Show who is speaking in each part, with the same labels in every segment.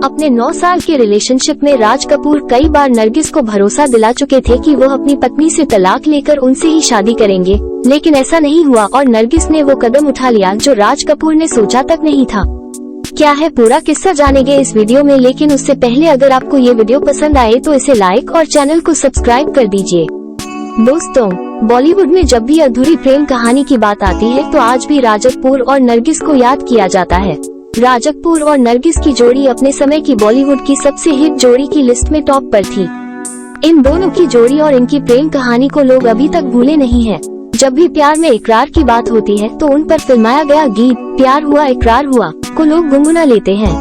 Speaker 1: अपने 9 साल के रिलेशनशिप में राज कपूर कई बार नरगिस को भरोसा दिला चुके थे कि वो अपनी पत्नी से तलाक लेकर उनसे ही शादी करेंगे, लेकिन ऐसा नहीं हुआ और नरगिस ने वो कदम उठा लिया जो राज कपूर ने सोचा तक नहीं था। क्या है पूरा किस्सा जानेंगे इस वीडियो में, लेकिन उससे पहले अगर आपको ये वीडियो पसंद आए तो इसे लाइक और चैनल को सब्सक्राइब कर दीजिए। दोस्तों, बॉलीवुड में जब भी अधूरी प्रेम कहानी की बात आती है तो आज भी राज कपूर और नरगिस को याद किया जाता है। राज कपूर और नरगिस की जोड़ी अपने समय की बॉलीवुड की सबसे हिट जोड़ी की लिस्ट में टॉप पर थी। इन दोनों की जोड़ी और इनकी प्रेम कहानी को लोग अभी तक भूले नहीं हैं। जब भी प्यार में इकरार की बात होती है तो उन पर फिल्माया गया गीत प्यार हुआ इकरार हुआ को लोग गुनगुना लेते हैं।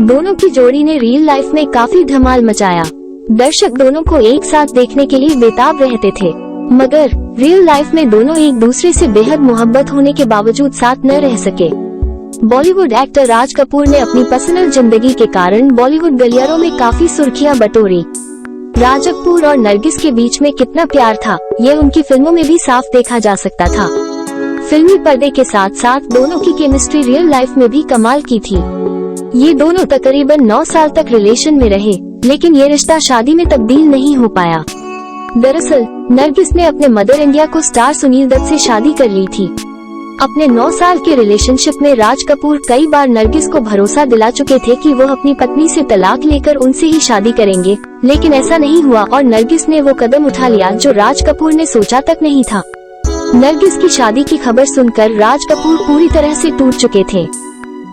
Speaker 1: दोनों की जोड़ी ने रियल लाइफ में काफी धमाल मचाया। दर्शक दोनों को एक साथ देखने के लिए बेताब रहते थे, मगर रियल लाइफ में दोनों एक दूसरे से बेहद मोहब्बत होने के बावजूद साथ न रह सके। बॉलीवुड एक्टर राज कपूर ने अपनी पर्सनल जिंदगी के कारण बॉलीवुड गलियारों में काफी सुर्खियां बटोरी। राज कपूर और नरगिस के बीच में कितना प्यार था, ये उनकी फिल्मों में भी साफ देखा जा सकता था। फिल्मी पर्दे के साथ साथ दोनों की केमिस्ट्री रियल लाइफ में भी कमाल की थी। ये दोनों तकरीबन 9 साल तक रिलेशन में रहे, लेकिन ये रिश्ता शादी में तब्दील नहीं हो पाया। दरअसल नरगिस ने अपने मदर इंडिया को स्टार सुनील दत्त से शादी कर ली थी। अपने 9 साल के रिलेशनशिप में राज कपूर कई बार नरगिस को भरोसा दिला चुके थे कि वो अपनी पत्नी से तलाक लेकर उनसे ही शादी करेंगे, लेकिन ऐसा नहीं हुआ और नरगिस ने वो कदम उठा लिया जो राज कपूर ने सोचा तक नहीं था। नरगिस की शादी की खबर सुनकर राज कपूर पूरी तरह से टूट चुके थे।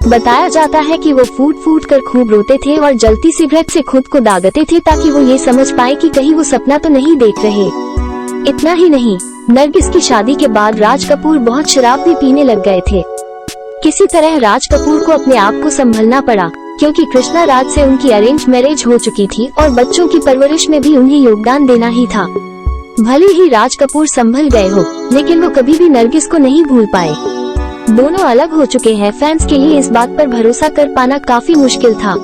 Speaker 1: बताया जाता है कि वो फूट फूट कर खूब रोते थे और जलती सिगरेट से खुद को दागते थे ताकि वो ये समझ पाए कि कहीं वो सपना तो नहीं देख रहे। इतना ही नहीं, नरगिस की शादी के बाद राज कपूर बहुत शराब भी पीने लग गए थे। किसी तरह राज कपूर को अपने आप को संभलना पड़ा, क्योंकि कृष्णा राज से उनकी अरेंज मैरिज हो चुकी थी और बच्चों की परवरिश में भी उन्हें योगदान देना ही था। भले ही राज कपूर संभल गए हो, लेकिन वो कभी भी नरगिस को नहीं भूल पाए। दोनों अलग हो चुके हैं, फैंस के लिए इस बात पर भरोसा कर पाना काफी मुश्किल था।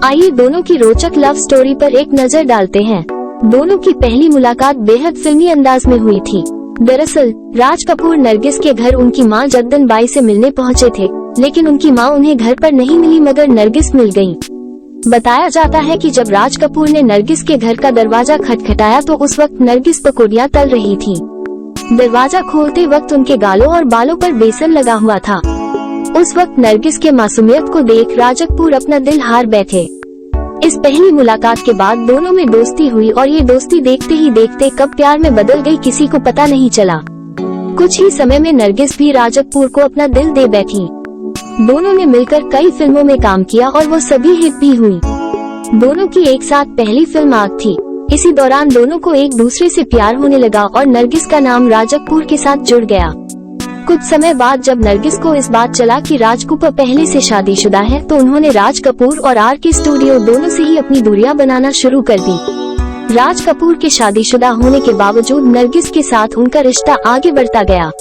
Speaker 1: आइए दोनों की रोचक लव स्टोरी पर एक नजर डालते हैं। दोनों की पहली मुलाकात बेहद फिल्मी अंदाज में हुई थी। दरअसल राज कपूर नरगिस के घर उनकी मां जद्दन बाई से मिलने पहुंचे थे, लेकिन उनकी मां उन्हें घर पर नहीं मिली मगर नरगिस मिल गयी। बताया जाता है कि जब राज कपूर ने नरगिस के घर का दरवाजा खटखटाया तो उस वक्त नरगिस पकौड़ियाँ तल रही थी। दरवाजा खोलते वक्त उनके गालों और बालों पर बेसन लगा हुआ था। उस वक्त नरगिस के मासूमियत को देख राज कपूर अपना दिल हार बैठे। इस पहली मुलाकात के बाद दोनों में दोस्ती हुई और ये दोस्ती देखते ही देखते कब प्यार में बदल गई किसी को पता नहीं चला। कुछ ही समय में नरगिस भी राज कपूर को अपना दिल दे बैठी। दोनों ने मिलकर कई फिल्मों में काम किया और वो सभी हिट भी हुई। दोनों की एक साथ पहली फिल्म आग थी। इसी दौरान दोनों को एक दूसरे से प्यार होने लगा और नरगिस का नाम राज कपूर के साथ जुड़ गया। कुछ समय बाद जब नरगिस को इस बात चला कि राज कपूर पहले से शादीशुदा है तो उन्होंने राज कपूर और RK स्टूडियो दोनों से ही अपनी दूरियां बनाना शुरू कर दी। राज कपूर के शादीशुदा होने के बावजूद नरगिस के साथ उनका रिश्ता आगे बढ़ता गया।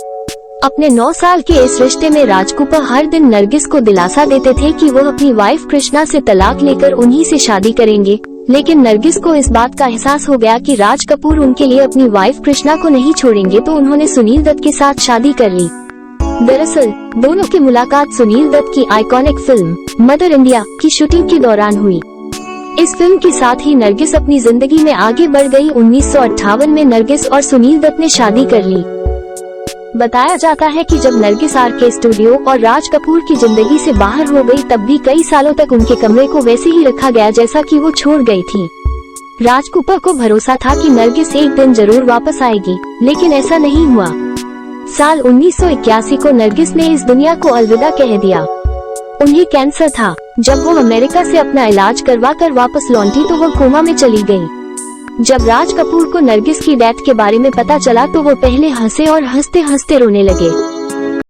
Speaker 1: अपने 9 साल के इस रिश्ते में राज कपूर हर दिन नरगिस को दिलासा देते थे कि वो अपनी वाइफ कृष्णा से तलाक लेकर उन्हीं से शादी करेंगे, लेकिन नरगिस को इस बात का एहसास हो गया कि राज कपूर उनके लिए अपनी वाइफ कृष्णा को नहीं छोड़ेंगे, तो उन्होंने सुनील दत्त के साथ शादी कर ली। दरअसल दोनों की मुलाकात सुनील दत्त की आइकॉनिक फिल्म मदर इंडिया की शूटिंग के दौरान हुई। इस फिल्म के साथ ही नरगिस अपनी जिंदगी में आगे बढ़ गई। 1958 में नरगिस और सुनील दत्त ने शादी कर ली। बताया जाता है कि जब नरगिस RK स्टूडियो और राज कपूर की जिंदगी से बाहर हो गई तब भी कई सालों तक उनके कमरे को वैसे ही रखा गया जैसा कि वो छोड़ गई थी। राज कपूर को भरोसा था कि नरगिस एक दिन जरूर वापस आएगी, लेकिन ऐसा नहीं हुआ। साल 1981 को नरगिस ने इस दुनिया को अलविदा कह दिया। उन्हें कैंसर था। जब वो अमेरिका से अपना इलाज करवा कर वापस लौटी तो वो कोमा में चली गयी। जब राज कपूर को नरगिस की डेथ के बारे में पता चला तो वो पहले हंसे और हंसते हंसते रोने लगे।